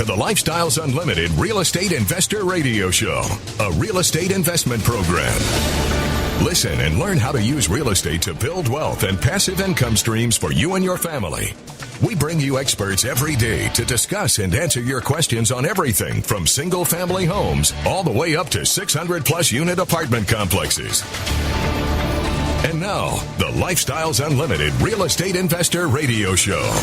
to the Lifestyles Unlimited Real Estate Investor Radio Show, a real estate investment program. Listen and learn how to use real estate to build wealth and passive income streams for you and your family. We bring you experts every day to discuss and answer your questions on everything from single-family homes all the way up to 600-plus unit apartment complexes. And now, the Lifestyles Unlimited Real Estate Investor Radio Show.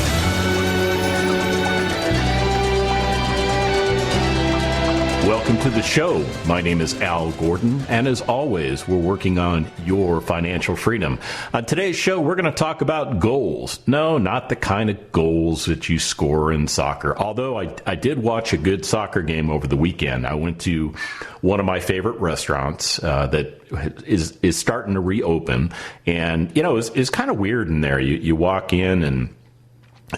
Welcome to the show. My name is Al Gordon, and as always, we're working on your financial freedom. On today's show, we're going to talk about goals. No, not the kind of goals that you score in soccer. Although I did watch a good soccer game over the weekend. I went to one of my favorite restaurants that is starting to reopen, and you know, it's kind of weird in there. You walk in and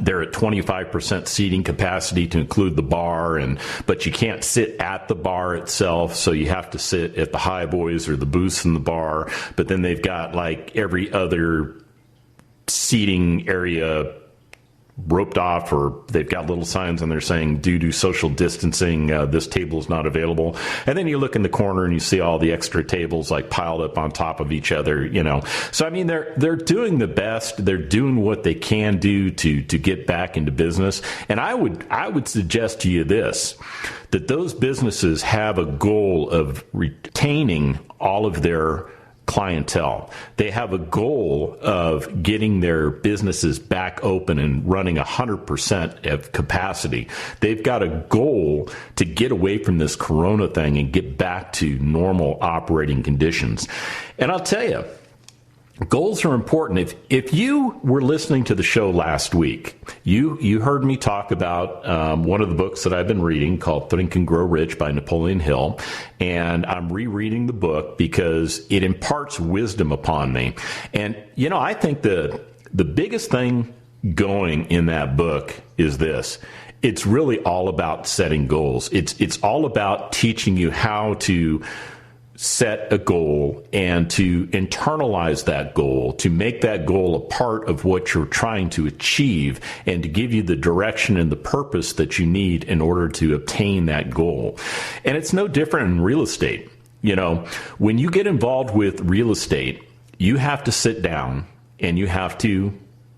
they're at 25% seating capacity to include the bar, but you can't sit at the bar itself, so you have to sit at the high boys or the booths in the bar. But then they've got like every other seating area roped off, or they've got little signs on there saying, due to social distancing, this table is not available. And then you look in the corner and you see all the extra tables like piled up on top of each other, you know. So, I mean, they're doing the best. They're doing what they can do to get back into business. And I would suggest to you this, that those businesses have a goal of retaining all of their clientele. They have a goal of getting their businesses back open and running 100% of capacity. They've got a goal to get away from this corona thing and get back to normal operating conditions. And I'll tell you, goals are important. If you were listening to the show last week, you heard me talk about one of the books that I've been reading called Think and Grow Rich by Napoleon Hill. And I'm rereading the book because it imparts wisdom upon me. And, you know, I think the biggest thing going in that book is this. It's really all about setting goals. It's all about teaching you how to set a goal and to internalize that goal, to make that goal a part of what you're trying to achieve, and to give you the direction and the purpose that you need in order to obtain that goal. And it's no different in real estate. You know, when you get involved with real estate, you have to sit down and you have to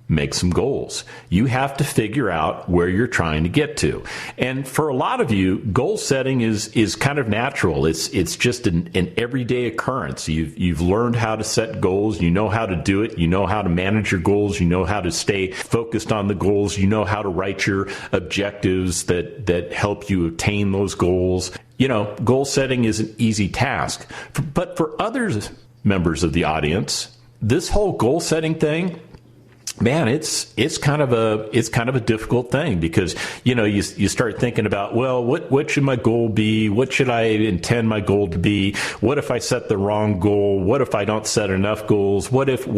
make some goals. You have to figure out where you're trying to get to. And for a lot of you, goal setting is kind of natural. It's just an everyday occurrence. You've learned how to set goals. You know how to do it. You know how to manage your goals. You know how to stay focused on the goals. You know how to write your objectives that help you attain those goals. You know, goal setting is an easy task. But for others, members of the audience, this whole goal setting thing, man, it's kind of a difficult thing, because, you know, you start thinking about, well, what should my goal be? What should I intend my goal to be? What if I set the wrong goal? What if I don't set enough goals? What if? And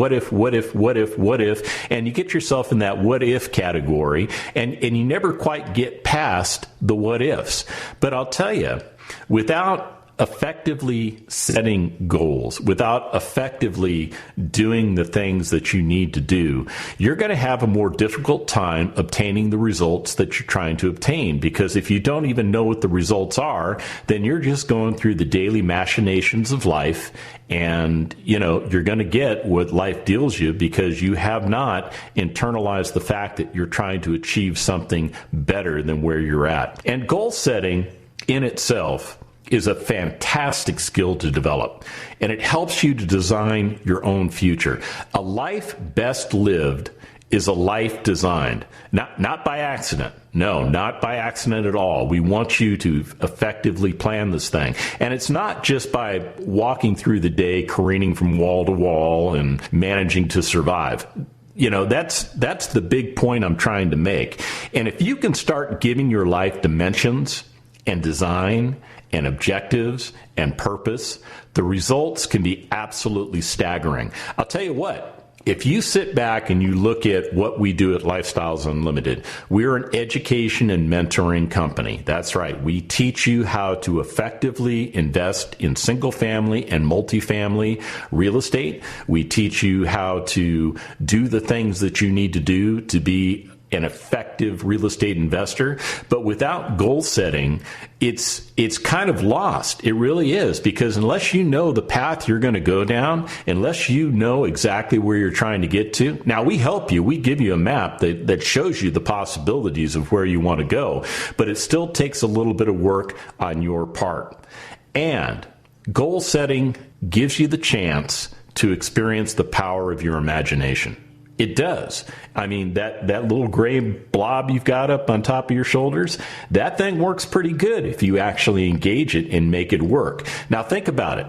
you get yourself in that what if category, and you never quite get past the what ifs. But I'll tell you, without effectively setting goals, without effectively doing the things that you need to do, you're going to have a more difficult time obtaining the results that you're trying to obtain. Because if you don't even know what the results are, then you're just going through the daily machinations of life, and, you know, you're going to get what life deals you because you have not internalized the fact that you're trying to achieve something better than where you're at. And goal setting in itself is a fantastic skill to develop, and it helps you to design your own future. A life best lived is a life designed, not by accident. No, not by accident at all. We want you to effectively plan this thing. And it's not just by walking through the day, careening from wall to wall and managing to survive. You know, that's the big point I'm trying to make. And if you can start giving your life dimensions and design and objectives and purpose, the results can be absolutely staggering. I'll tell you what, if you sit back and you look at what we do at Lifestyles Unlimited, we're an education and mentoring company. That's right. We teach you how to effectively invest in single family and multifamily real estate. We teach you how to do the things that you need to do to be an effective real estate investor. But without goal setting, it's kind of lost. It really is, because unless you know the path you're going to go down, unless you know exactly where you're trying to get to. Now, we help you. We give you a map that shows you the possibilities of where you want to go, but it still takes a little bit of work on your part. And goal setting gives you the chance to experience the power of your imagination. It does. I mean, that little gray blob you've got up on top of your shoulders, that thing works pretty good if you actually engage it and make it work. Now, think about it.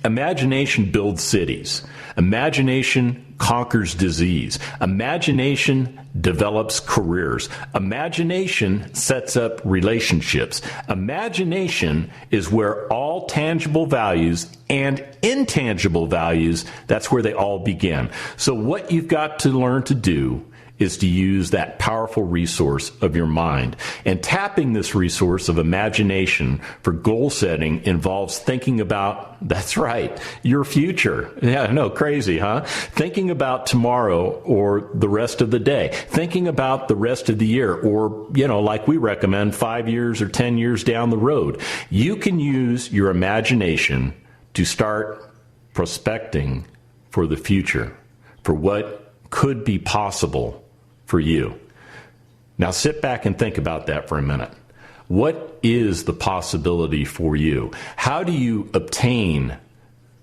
Imagination builds cities. Imagination conquers disease. Imagination develops careers. Imagination sets up relationships. Imagination is where all tangible values and intangible values, that's where they all begin. So what you've got to learn to do is to use that powerful resource of your mind. And tapping this resource of imagination for goal setting involves thinking about, that's right, your future. Yeah, no, crazy, huh? Thinking about tomorrow or the rest of the day. Thinking about the rest of the year, or, like we recommend, 5 years or 10 years down the road. You can use your imagination to start prospecting for the future, for what could be possible for you. Now sit back and think about that for a minute. What is the possibility for you? How do you obtain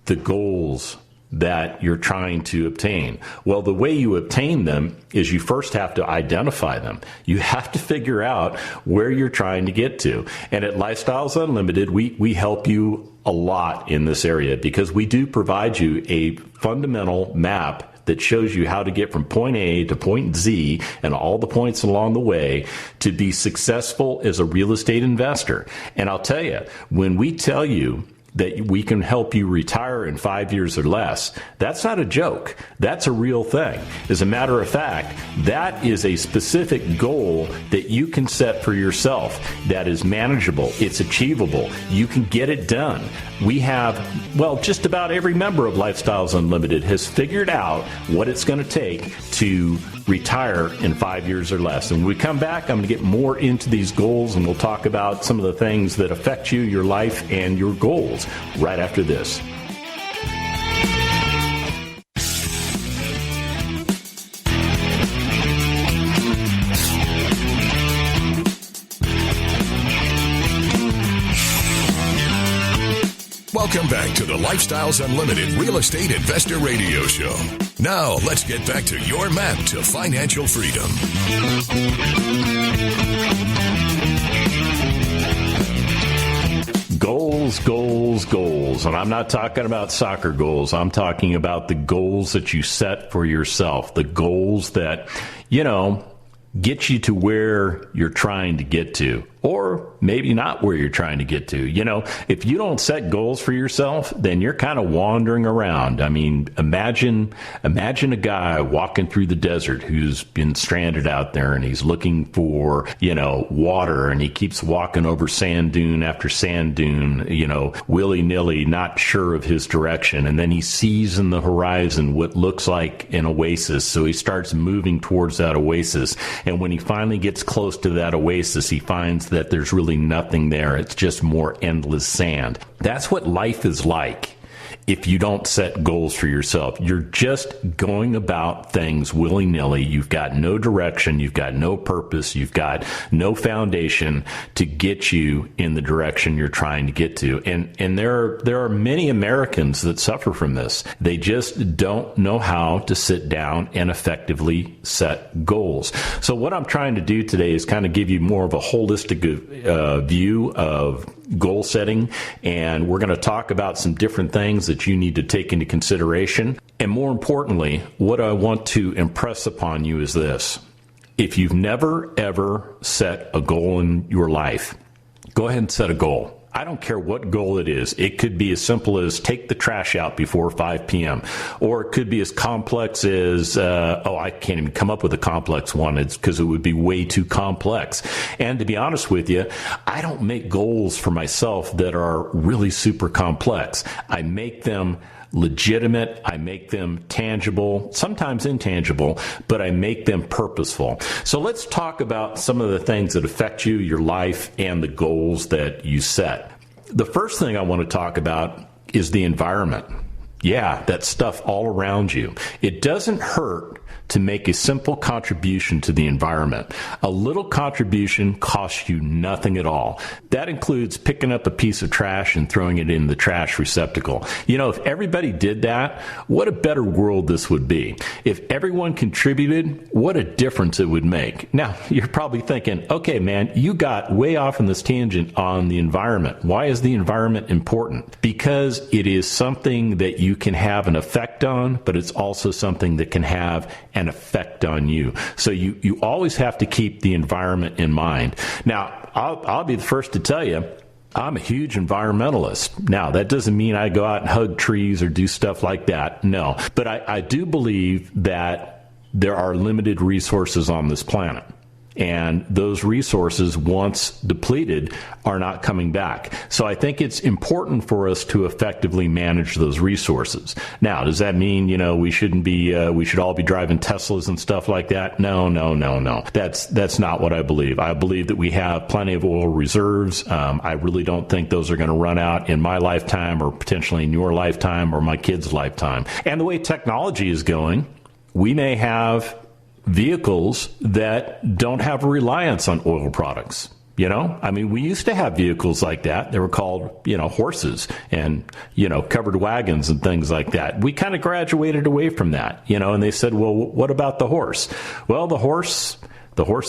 the goals that you're trying to obtain? Well, the way you obtain them is you first have to identify them. You have to figure out where you're trying to get to. And at Lifestyles Unlimited, we help you a lot in this area, because we do provide you a fundamental map that shows you how to get from point A to point Z and all the points along the way to be successful as a real estate investor. And I'll tell you, when we tell you that we can help you retire in 5 years or less, that's not a joke. That's a real thing. As a matter of fact, that is a specific goal that you can set for yourself that is manageable. It's achievable. You can get it done. We have, just about every member of Lifestyles Unlimited has figured out what it's going to take to retire in 5 years or less. And when we come back, I'm going to get more into these goals, and we'll talk about some of the things that affect you, your life, and your goals right after this. Welcome back to the Lifestyles Unlimited Real Estate Investor Radio Show. Now, let's get back to your map to financial freedom. Goals, goals, goals. And I'm not talking about soccer goals. I'm talking about the goals that you set for yourself, the goals that, get you to where you're trying to get to, or maybe not where you're trying to get to. If you don't set goals for yourself, then you're kind of wandering around. I mean, imagine a guy walking through the desert who's been stranded out there, and he's looking for, water, and he keeps walking over sand dune after sand dune, willy-nilly, not sure of his direction. And then he sees in the horizon what looks like an oasis. So he starts moving towards that oasis. And when he finally gets close to that oasis, he finds that there's really nothing there. It's just more endless sand. That's what life is like if you don't set goals for yourself. You're just going about things willy-nilly. You've got no direction. You've got no purpose. You've got no foundation to get you in the direction you're trying to get to. And there are many Americans that suffer from this. They just don't know how to sit down and effectively set goals. So what I'm trying to do today is kind of give you more of a holistic view of goal setting, and we're going to talk about some different things that you need to take into consideration. And more importantly, what I want to impress upon you is this. If you've never, ever set a goal in your life, go ahead and set a goal. I don't care what goal it is. It could be as simple as take the trash out before 5 p.m. Or it could be as complex as, I can't even come up with a complex one. It's because it would be way too complex. And to be honest with you, I don't make goals for myself that are really super complex. I make them legitimate. I make them tangible, sometimes intangible, but I make them purposeful. So let's talk about some of the things that affect you, your life, and the goals that you set. The first thing I want to talk about is the environment. Yeah, that stuff all around you. It doesn't hurt to make a simple contribution to the environment. A little contribution costs you nothing at all. That includes picking up a piece of trash and throwing it in the trash receptacle. You know, if everybody did that, what a better world this would be. If everyone contributed, what a difference it would make. Now, you're probably thinking, okay, man, you got way off on this tangent on the environment. Why is the environment important? Because it is something that you can have an effect on, but it's also something that can have an effect on you. So you always have to keep the environment in mind. Now, I'll be the first to tell you, I'm a huge environmentalist. Now, that doesn't mean I go out and hug trees or do stuff like that. No. But I do believe that there are limited resources on this planet. And those resources, once depleted, are not coming back. So I think it's important for us to effectively manage those resources. Now, does that mean, we shouldn't be, we should all be driving Teslas and stuff like that? No. That's not what I believe. I believe that we have plenty of oil reserves. I really don't think those are going to run out in my lifetime or potentially in your lifetime or my kids' lifetime. And the way technology is going, we may have vehicles that don't have a reliance on oil products. We used to have vehicles like that. They were called, horses and, covered wagons and things like that. We kind of graduated away from that, and they said, well, what about the horse? Well, the horse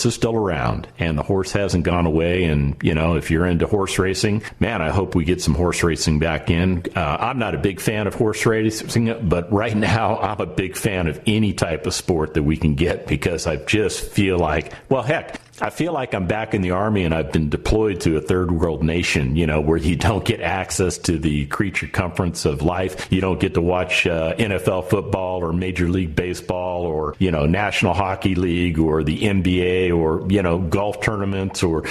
is still around, and the horse hasn't gone away. And, if you're into horse racing, man, I hope we get some horse racing back in. I'm not a big fan of horse racing, but right now I'm a big fan of any type of sport that we can get, because I just feel like, well, heck, I feel like I'm back in the Army and I've been deployed to a third world nation, where you don't get access to the creature comforts of life. You don't get to watch NFL football or Major League Baseball or, National Hockey League or the NBA or, golf tournaments or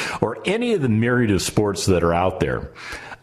any of the myriad of sports that are out there.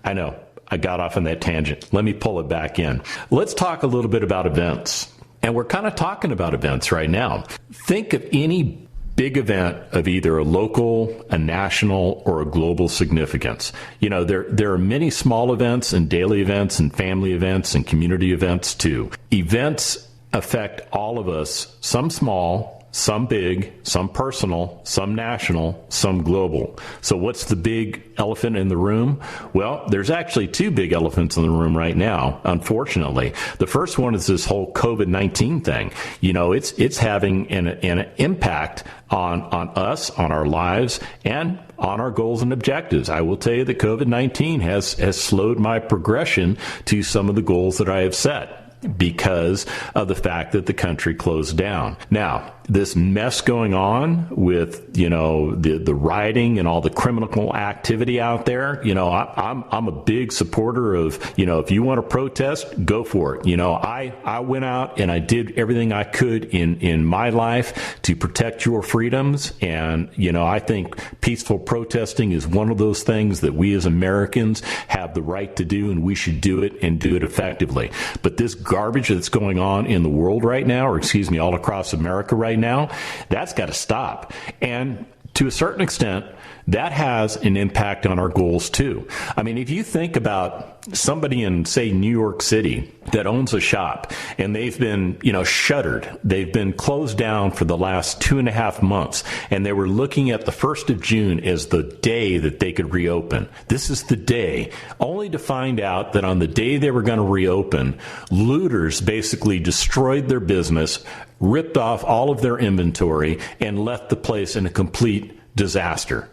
I know I got off on that tangent. Let me pull it back in. Let's talk a little bit about events. And we're kind of talking about events right now. Think of any big event of either a local, a national, or a global significance. There are many small events and daily events and family events and community events too. Events affect all of us, some small, some big, some personal, some national, some global. So what's the big elephant in the room? Well, there's actually two big elephants in the room right now, unfortunately. The first one is this whole COVID-19 thing. It's having an impact on us, on our lives, and on our goals and objectives. I will tell you that COVID-19 has slowed my progression to some of the goals that I have set, because of the fact that the country closed down. Now, this mess going on with, the rioting and all the criminal activity out there, I'm a big supporter of, if you want to protest, go for it. I went out and I did everything I could in my life to protect your freedoms. And, I think peaceful protesting is one of those things that we as Americans have the right to do, and we should do it and do it effectively. But this garbage that's going on in the world right now, or all across America right now, that's got to stop. And to a certain extent, that has an impact on our goals too. If you think about somebody in, say, New York City that owns a shop and they've been, shuttered, they've been closed down for the last 2.5 months, and they were looking at the 1st of June as the day that they could reopen. This is the day, only to find out that on the day they were going to reopen, looters basically destroyed their business, ripped off all of their inventory, and left the place in a complete disaster.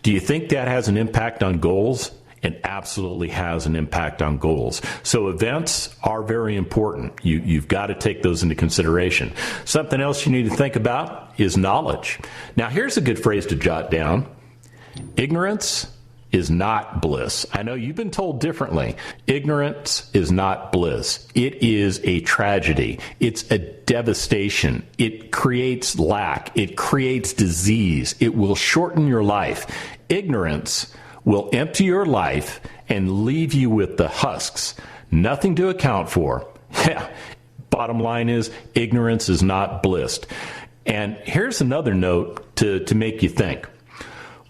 Do you think that has an impact on goals? It absolutely has an impact on goals. So events are very important. You've got to take those into consideration. Something else you need to think about is knowledge. Now, here's a good phrase to jot down. Ignorance is not bliss. I know you've been told differently. Ignorance is not bliss. It is a tragedy. It's a devastation. It creates lack. It creates disease. It will shorten your life. Ignorance will empty your life and leave you with the husks, nothing to account for, Yeah. Bottom line is, ignorance is not bliss. And here's another note to make you think.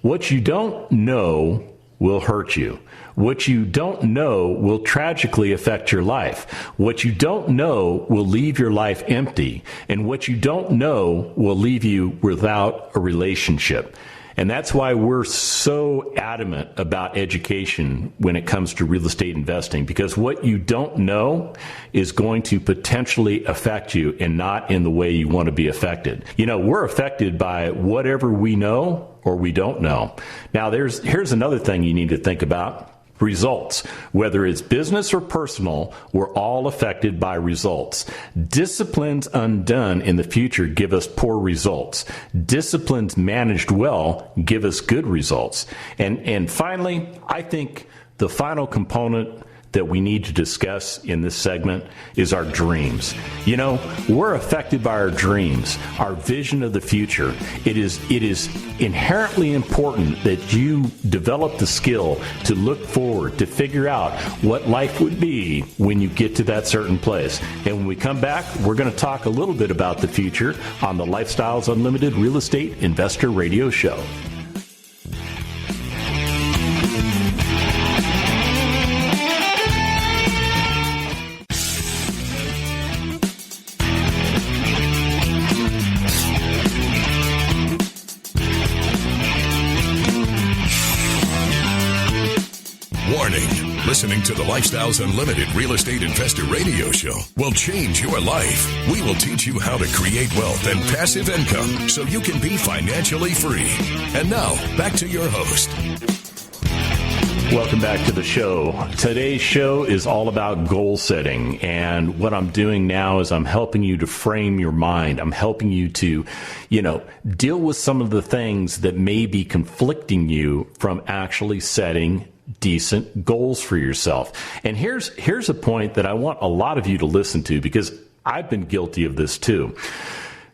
What you don't know will hurt you. What you don't know will tragically affect your life. What you don't know will leave your life empty. And what you don't know will leave you without a relationship. And that's why we're so adamant about education when it comes to real estate investing, because what you don't know is going to potentially affect you and not in the way you want to be affected. You know, we're affected by whatever we know or we don't know. Now, here's another thing you need to think about. Results. Whether it's business or personal, we're all affected by results. Disciplines undone in the future give us poor results. Disciplines managed well give us good results. And finally, I think the final component that we need to discuss in this segment is our dreams. You know, we're affected by our dreams, our vision of the future. It is inherently important that you develop the skill to look forward, to figure out what life would be when you get to that certain place. And when we come back, we're going to talk a little bit about the future on the Lifestyles Unlimited Real Estate Investor Radio Show. Warning, listening to the Lifestyles Unlimited Real Estate Investor Radio Show will change your life. We will teach you how to create wealth and passive income so you can be financially free. And now, back to your host. Welcome back to the show. Today's show is all about goal setting. And what I'm doing now is I'm helping you to frame your mind. I'm helping you to, deal with some of the things that may be conflicting you from actually setting decent goals for yourself. And here's a point that I want a lot of you to listen to, because I've been guilty of this too.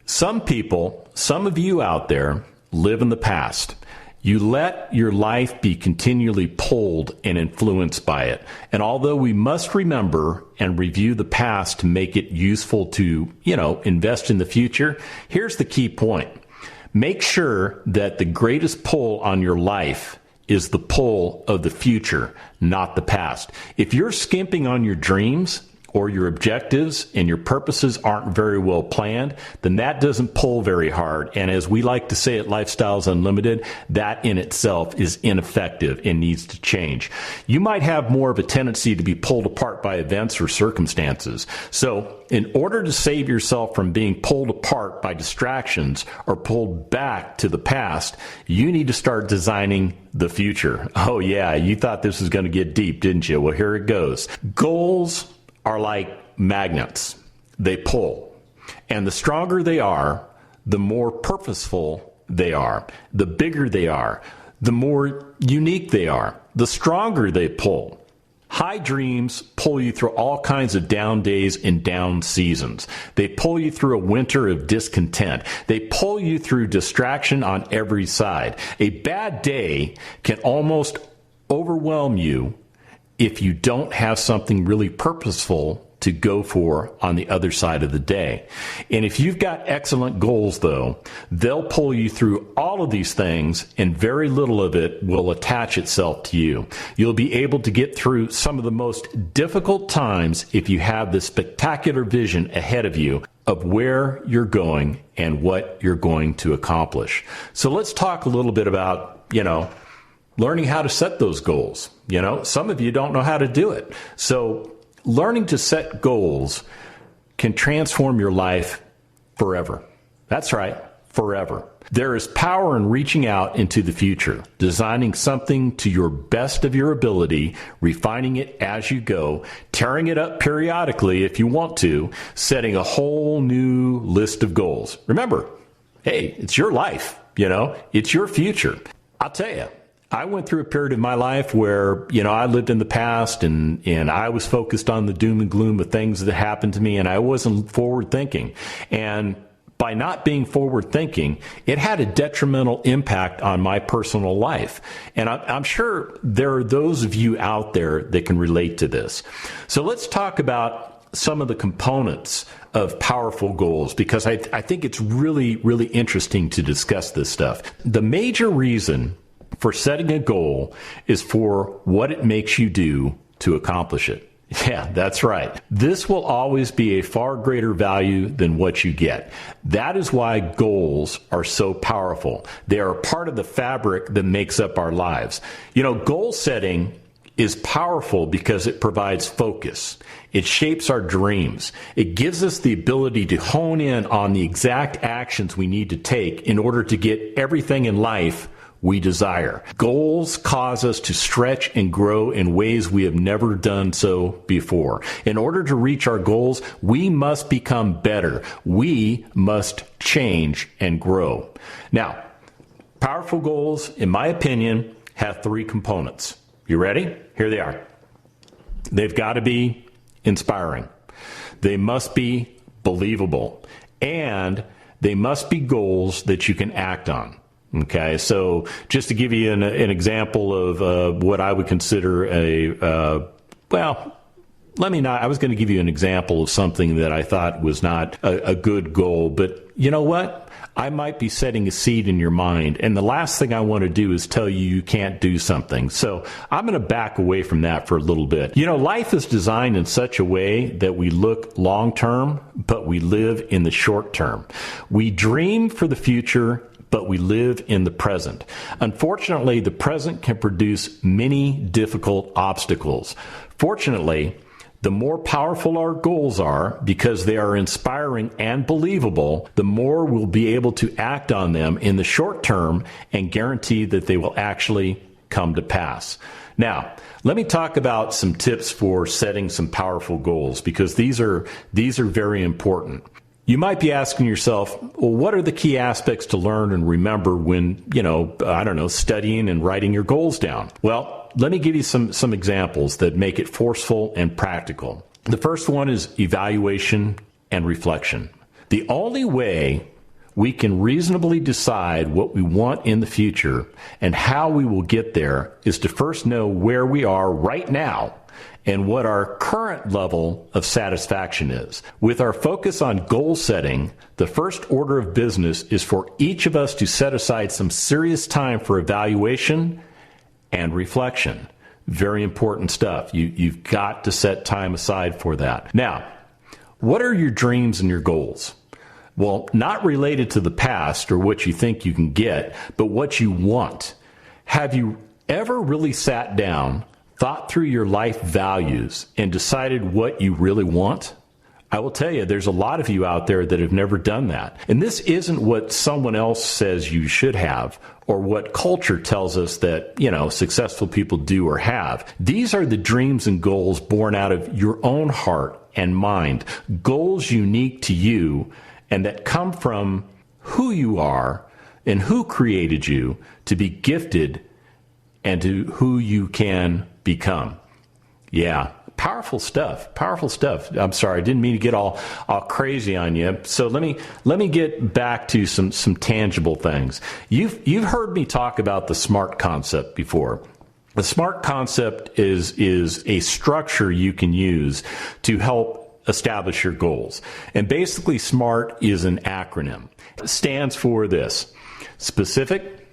Some people, some of you out there, live in the past. You let your life be continually pulled and influenced by it. And although we must remember and review the past to make it useful to, invest in the future, here's the key point. Make sure that the greatest pull on your life is the pull of the future, not the past. If you're skimping on your dreams or your objectives and your purposes aren't very well planned, then that doesn't pull very hard. And as we like to say at Lifestyles Unlimited, that in itself is ineffective and needs to change. You might have more of a tendency to be pulled apart by events or circumstances. So in order to save yourself from being pulled apart by distractions or pulled back to the past, you need to start designing the future. Oh yeah, you thought this was going to get deep, didn't you? Well, here it goes. Goals are like magnets. They pull. And the stronger they are, the more purposeful they are. The bigger they are, the more unique they are. The stronger they pull. High dreams pull you through all kinds of down days and down seasons. They pull you through a winter of discontent. They pull you through distraction on every side. A bad day can almost overwhelm you if you don't have something really purposeful to go for on the other side of the day. And if you've got excellent goals, though, they'll pull you through all of these things, and very little of it will attach itself to you. You'll be able to get through some of the most difficult times if you have this spectacular vision ahead of you of where you're going and what you're going to accomplish. So let's talk a little bit about, learning how to set those goals. Some of you don't know how to do it. So learning to set goals can transform your life forever. That's right, forever. There is power in reaching out into the future, designing something to your best of your ability, refining it as you go, tearing it up periodically if you want to, setting a whole new list of goals. Remember, hey, it's your life, it's your future. I'll tell you, I went through a period of my life where, I lived in the past and I was focused on the doom and gloom of things that happened to me, and I wasn't forward thinking. And by not being forward thinking, it had a detrimental impact on my personal life. And I'm sure there are those of you out there that can relate to this. So let's talk about some of the components of powerful goals because I think it's really, really interesting to discuss this stuff. The major reason for setting a goal is for what it makes you do to accomplish it. Yeah, that's right. This will always be a far greater value than what you get. That is why goals are so powerful. They are part of the fabric that makes up our lives. Goal setting is powerful because it provides focus. It shapes our dreams. It gives us the ability to hone in on the exact actions we need to take in order to get everything in life we desire. Goals cause us to stretch and grow in ways we have never done so before. In order to reach our goals, we must become better. We must change and grow. Now, powerful goals, in my opinion, have three components. You ready? Here they are. They've got to be inspiring. They must be believable. And they must be goals that you can act on. Okay, so just to give you an example of what I would consider I was going to give you an example of something that I thought was not a good goal, but you know what? I might be setting a seed in your mind, and the last thing I want to do is tell you can't do something. So I'm going to back away from that for a little bit. Life is designed in such a way that we look long term, but we live in the short term. We dream for the future, but we live in the present. Unfortunately, the present can produce many difficult obstacles. Fortunately, the more powerful our goals are, because they are inspiring and believable, the more we'll be able to act on them in the short term and guarantee that they will actually come to pass. Now, let me talk about some tips for setting some powerful goals, because these are very important. You might be asking yourself, well, what are the key aspects to learn and remember when, studying and writing your goals down? Well, let me give you some examples that make it forceful and practical. The first one is evaluation and reflection. The only way we can reasonably decide what we want in the future and how we will get there is to first know where we are right now and what our current level of satisfaction is. With our focus on goal setting, the first order of business is for each of us to set aside some serious time for evaluation and reflection. Very important stuff. You've got to set time aside for that. Now, what are your dreams and your goals? Well, not related to the past or what you think you can get, but what you want. Have you ever really sat down, thought through your life values, and decided what you really want? I will tell you, there's a lot of you out there that have never done that. And this isn't what someone else says you should have or what culture tells us that, successful people do or have. These are the dreams and goals born out of your own heart and mind, goals unique to you and that come from who you are and who created you to be gifted and to who you can become. Yeah, powerful stuff. I'm sorry, I didn't mean to get all crazy on you. So let me get back to some tangible things. You've heard me talk about the SMART concept before. The SMART concept is a structure you can use to help establish your goals. And basically, SMART is an acronym. It stands for this: specific,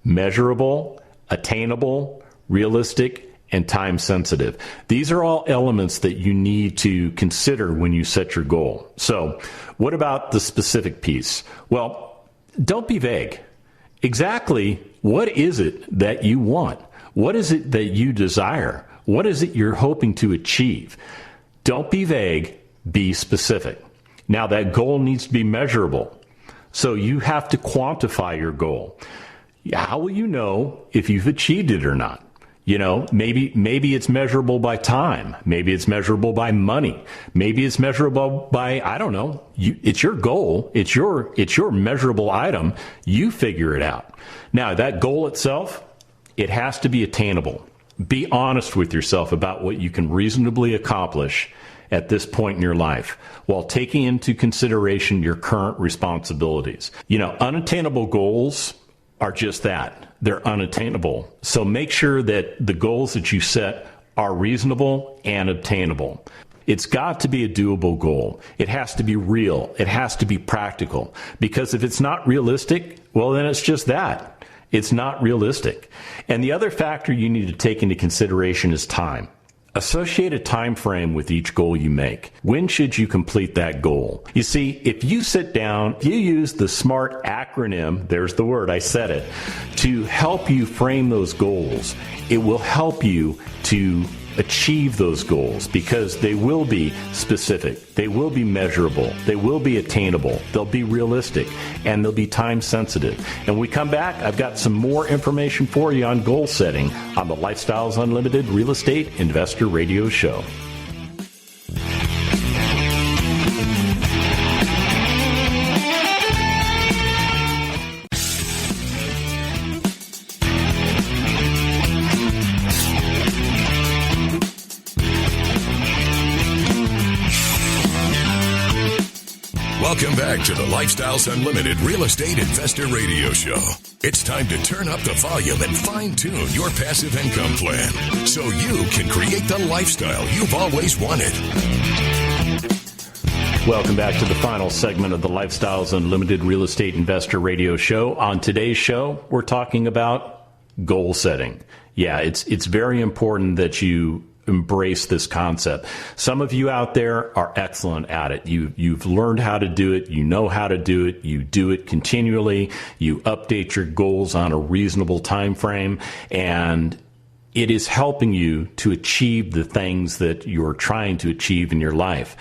measurable, attainable, realistic, and time sensitive. These are all elements that you need to consider when you set your goal. So what about the specific piece? Well, don't be vague. Exactly what is it that you want? What is it that you desire? What is it you're hoping to achieve? Don't be vague, be specific. Now, that goal needs to be measurable. So you have to quantify your goal. How will you know if you've achieved it or not? Maybe it's measurable by time. Maybe it's measurable by money. Maybe it's measurable by, I don't know. It's your goal. It's your measurable item. You figure it out. Now, that goal itself, it has to be attainable. Be honest with yourself about what you can reasonably accomplish at this point in your life while taking into consideration your current responsibilities. Unattainable goals are just that. They're unattainable. So make sure that the goals that you set are reasonable and obtainable. It's got to be a doable goal. It has to be real. It has to be practical. Because if it's not realistic, well, then it's just that. It's not realistic. And the other factor you need to take into consideration is time. Associate a time frame with each goal you make. When should you complete that goal? You see, if you sit down, you use the S.M.A.R.T acronym, there's the word, I said it, to help you frame those goals, it will help you to achieve those goals because they will be specific, they will be measurable, they will be attainable, they'll be realistic, and they'll be time sensitive. And when we come back, I've got some more information for you on goal setting on the Lifestyles Unlimited Real Estate Investor Radio Show. Welcome back to the Lifestyles Unlimited Real Estate Investor Radio Show. It's time to turn up the volume and fine-tune your passive income plan so you can create the lifestyle you've always wanted. Welcome back to the final segment of the Lifestyles Unlimited Real Estate Investor Radio Show. On today's show, we're talking about goal setting. Yeah, it's very important that you embrace this concept. Some of you out there are excellent at it. You've learned how to do it. You know how to do it. You do it continually. You update your goals on a reasonable time frame, and it is helping you to achieve the things that you're trying to achieve in your life.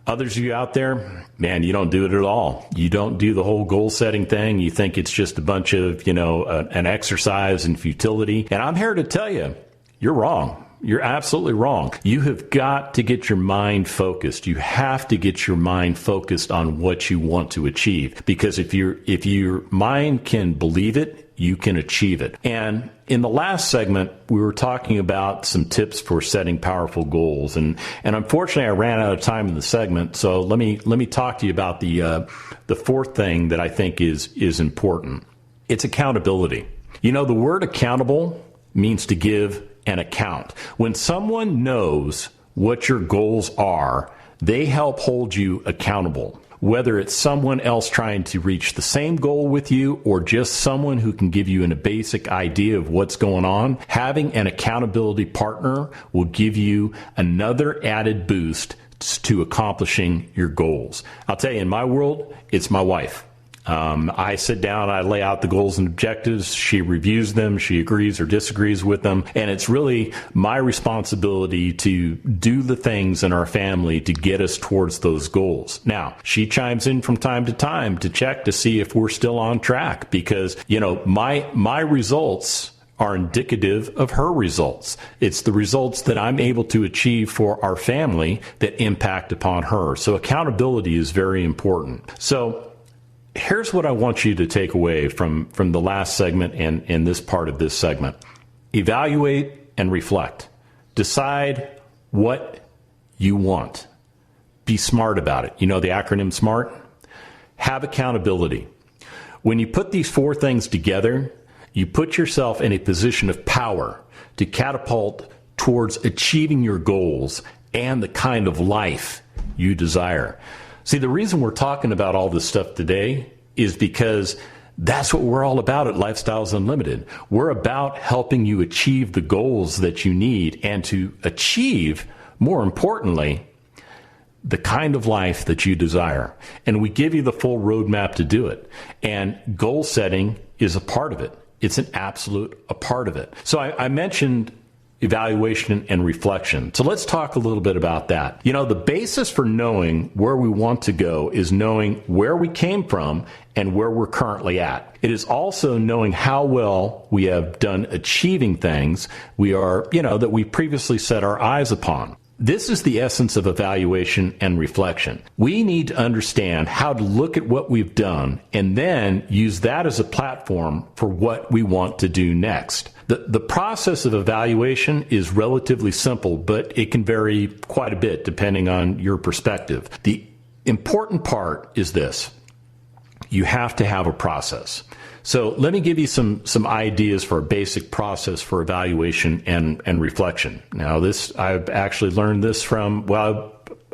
Others of you out there, man, you don't do it at all. You don't do the whole goal setting thing. You think it's just a bunch of, an exercise in futility. And I'm here to tell you, you're wrong. You're absolutely wrong. You have got to get your mind focused. You have to get your mind focused on what you want to achieve. Because if your mind can believe it, you can achieve it. And in the last segment, we were talking about some tips for setting powerful goals. And unfortunately, I ran out of time in the segment. So let me talk to you about the fourth thing that I think is important. It's accountability. The word accountable means to give an account. When someone knows what your goals are, they help hold you accountable. Whether it's someone else trying to reach the same goal with you or just someone who can give you a basic idea of what's going on, having an accountability partner will give you another added boost to accomplishing your goals. I'll tell you, in my world, it's my wife. I sit down, I lay out the goals and objectives. She reviews them. She agrees or disagrees with them. And it's really my responsibility to do the things in our family to get us towards those goals. Now, she chimes in from time to check to see if we're still on track because, my results are indicative of her results. It's the results that I'm able to achieve for our family that impact upon her. So accountability is very important. So here's what I want you to take away from the last segment and this part of this segment. Evaluate and reflect. Decide what you want. Be smart about it. The acronym SMART? Have accountability. When you put these four things together, you put yourself in a position of power to catapult towards achieving your goals and the kind of life you desire. See, the reason we're talking about all this stuff today is because that's what we're all about at Lifestyles Unlimited. We're about helping you achieve the goals that you need and to achieve, more importantly, the kind of life that you desire. And we give you the full roadmap to do it. And goal setting is a part of it. It's a part of it. So I mentioned evaluation and reflection. So let's talk a little bit about that. The basis for knowing where we want to go is knowing where we came from and where we're currently at. It is also knowing how well we have done achieving things that we previously set our eyes upon. This is the essence of evaluation and reflection. We need to understand how to look at what we've done and then use that as a platform for what we want to do next. The process of evaluation is relatively simple, but it can vary quite a bit depending on your perspective. The important part is this. You have to have a process. So let me give you some ideas for a basic process for evaluation and reflection. Now, I've actually learned this from,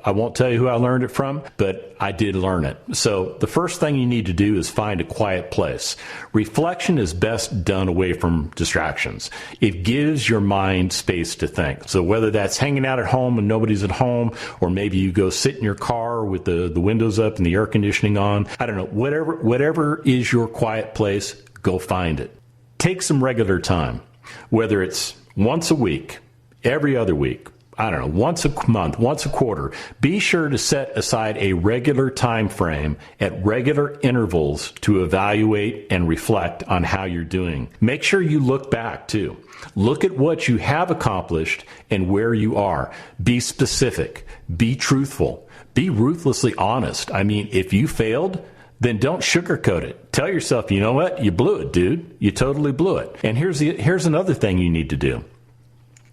I won't tell you who I learned it from, but I did learn it. So the first thing you need to do is find a quiet place. Reflection is best done away from distractions. It gives your mind space to think. So whether that's hanging out at home and nobody's at home, or maybe you go sit in your car with the windows up and the air conditioning on, I don't know, whatever is your quiet place, go find it. Take some regular time, whether it's once a week, every other week, I don't know, once a month, once a quarter. Be sure to set aside a regular time frame at regular intervals to evaluate and reflect on how you're doing. Make sure you look back too. Look at what you have accomplished and where you are. Be specific. Be truthful. Be ruthlessly honest. I mean, if you failed, then don't sugarcoat it. Tell yourself, you know what? You blew it, dude. You totally blew it. And here's another thing you need to do.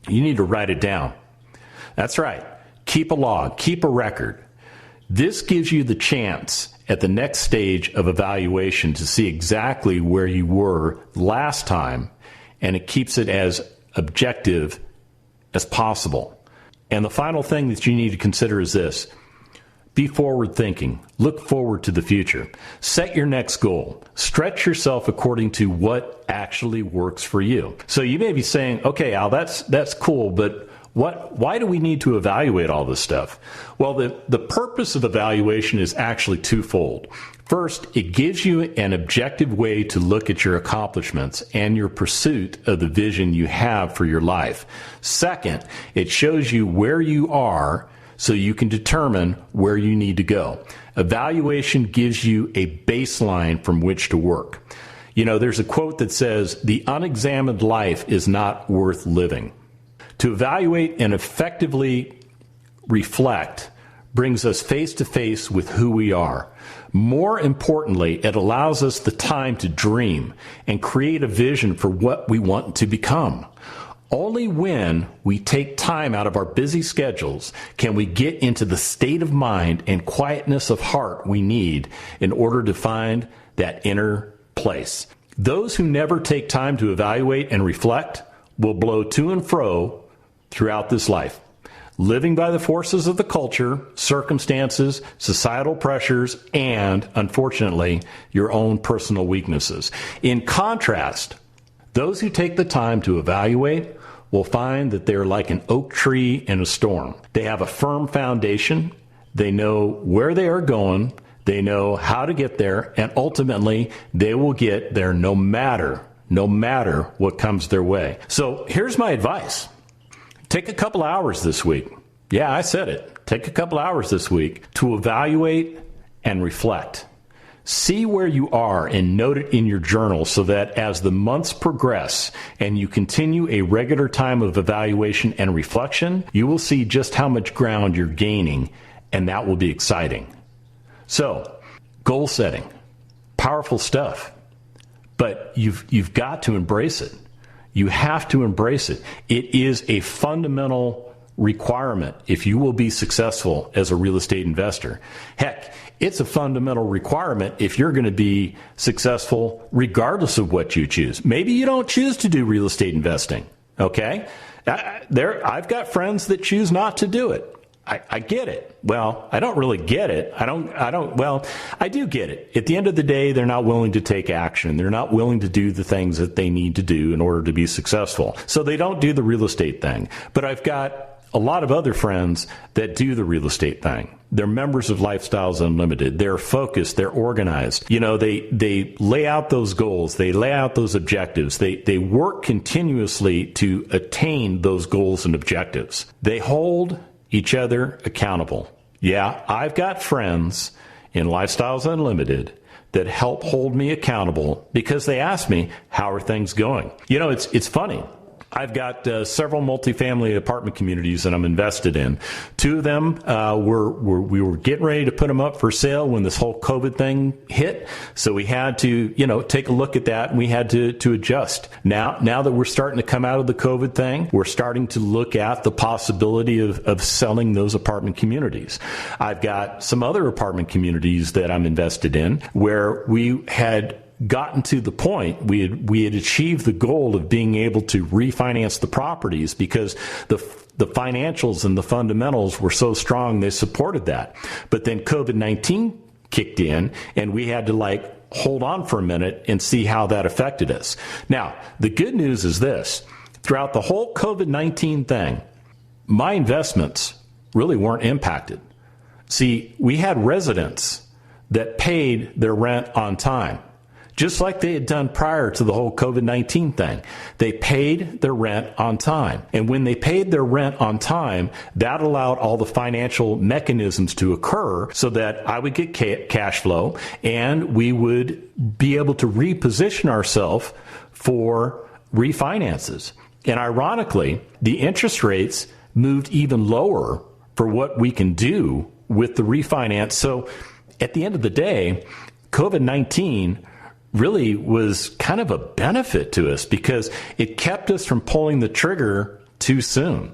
You need to write it down. That's right. Keep a log. Keep a record. This gives you the chance at the next stage of evaluation to see exactly where you were last time, and it keeps it as objective as possible. And the final thing that you need to consider is this. Be forward thinking. Look forward to the future. Set your next goal. Stretch yourself according to what actually works for you. So you may be saying, okay, Al, that's cool, but why do we need to evaluate all this stuff? Well, the purpose of evaluation is actually twofold. First, it gives you an objective way to look at your accomplishments and your pursuit of the vision you have for your life. Second, it shows you where you are so you can determine where you need to go. Evaluation gives you a baseline from which to work. You know, there's a quote that says, "The unexamined life is not worth living." To evaluate and effectively reflect brings us face to face with who we are. More importantly, it allows us the time to dream and create a vision for what we want to become. Only when we take time out of our busy schedules can we get into the state of mind and quietness of heart we need in order to find that inner place. Those who never take time to evaluate and reflect will blow to and fro throughout this life, living by the forces of the culture, circumstances, societal pressures, and, unfortunately, your own personal weaknesses. In contrast, those who take the time to evaluate will find that they're like an oak tree in a storm. They have a firm foundation. They know where they are going. They know how to get there. And ultimately, they will get there no matter what comes their way. So here's my advice. Take a couple hours this week. Yeah, I said it. Take a couple hours this week to evaluate and reflect. See where you are and note it in your journal so that as the months progress and you continue a regular time of evaluation and reflection, you will see just how much ground you're gaining, and that will be exciting. So, goal setting, powerful stuff, but you've got to embrace it. You have to embrace it. It is a fundamental requirement if you will be successful as a real estate investor. Heck, it's a fundamental requirement if you're going to be successful regardless of what you choose. Maybe you don't choose to do real estate investing, okay? I've got friends that choose not to do it. I get it. Well, I don't really get it. I do get it. At the end of the day, they're not willing to take action. They're not willing to do the things that they need to do in order to be successful. So they don't do the real estate thing. But I've got a lot of other friends that do the real estate thing. They're members of Lifestyles Unlimited. They're focused. They're organized. You know, they lay out those goals. They lay out those objectives. They work continuously to attain those goals and objectives. They hold each other accountable. Yeah, I've got friends in Lifestyles Unlimited that help hold me accountable because they ask me, how are things going? You know, it's funny. I've got several multifamily apartment communities that I'm invested in. Two of them we were getting ready to put them up for sale when this whole COVID thing hit. So we had to, take a look at that, and we had to adjust. Now that we're starting to come out of the COVID thing, we're starting to look at the possibility of selling those apartment communities. I've got some other apartment communities that I'm invested in where we had gotten to the point we had achieved the goal of being able to refinance the properties because the financials and the fundamentals were so strong, they supported that. But then COVID-19 kicked in, and we had to hold on for a minute and see how that affected us. Now, the good news is this. Throughout the whole COVID-19 thing, my investments really weren't impacted. See, we had residents that paid their rent on time, just like they had done prior to the whole COVID-19 thing. They paid their rent on time. And when they paid their rent on time, that allowed all the financial mechanisms to occur so that I would get cash flow and we would be able to reposition ourselves for refinances. And ironically, the interest rates moved even lower for what we can do with the refinance. So at the end of the day, COVID-19 really was kind of a benefit to us because it kept us from pulling the trigger too soon.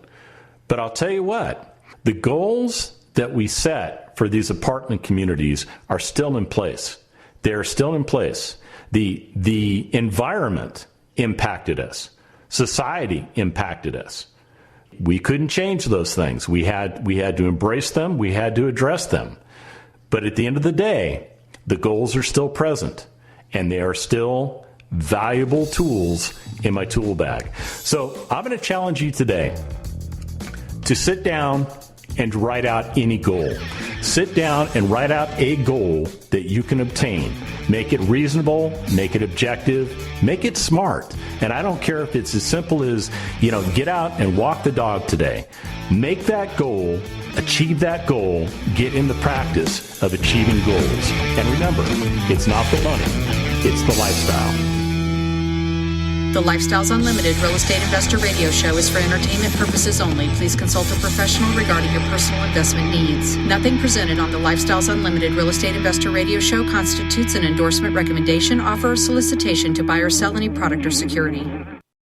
But I'll tell you what, the goals that we set for these apartment communities are still in place. They're still in place. The environment impacted us. Society impacted us. We couldn't change those things. We had to embrace them. We had to address them. But at the end of the day, the goals are still present. And they are still valuable tools in my tool bag. So I'm going to challenge you today to sit down and write out any goal. Sit down and write out a goal that you can obtain. Make it reasonable, make it objective, make it smart. And I don't care if it's as simple as, get out and walk the dog today. Make that goal, achieve that goal, get in the practice of achieving goals. And remember, it's not the money, it's the lifestyle. The Lifestyles Unlimited Real Estate Investor Radio Show is for entertainment purposes only. Please consult a professional regarding your personal investment needs. Nothing presented on the Lifestyles Unlimited Real Estate Investor Radio Show constitutes an endorsement, recommendation, offer, or solicitation to buy or sell any product or security.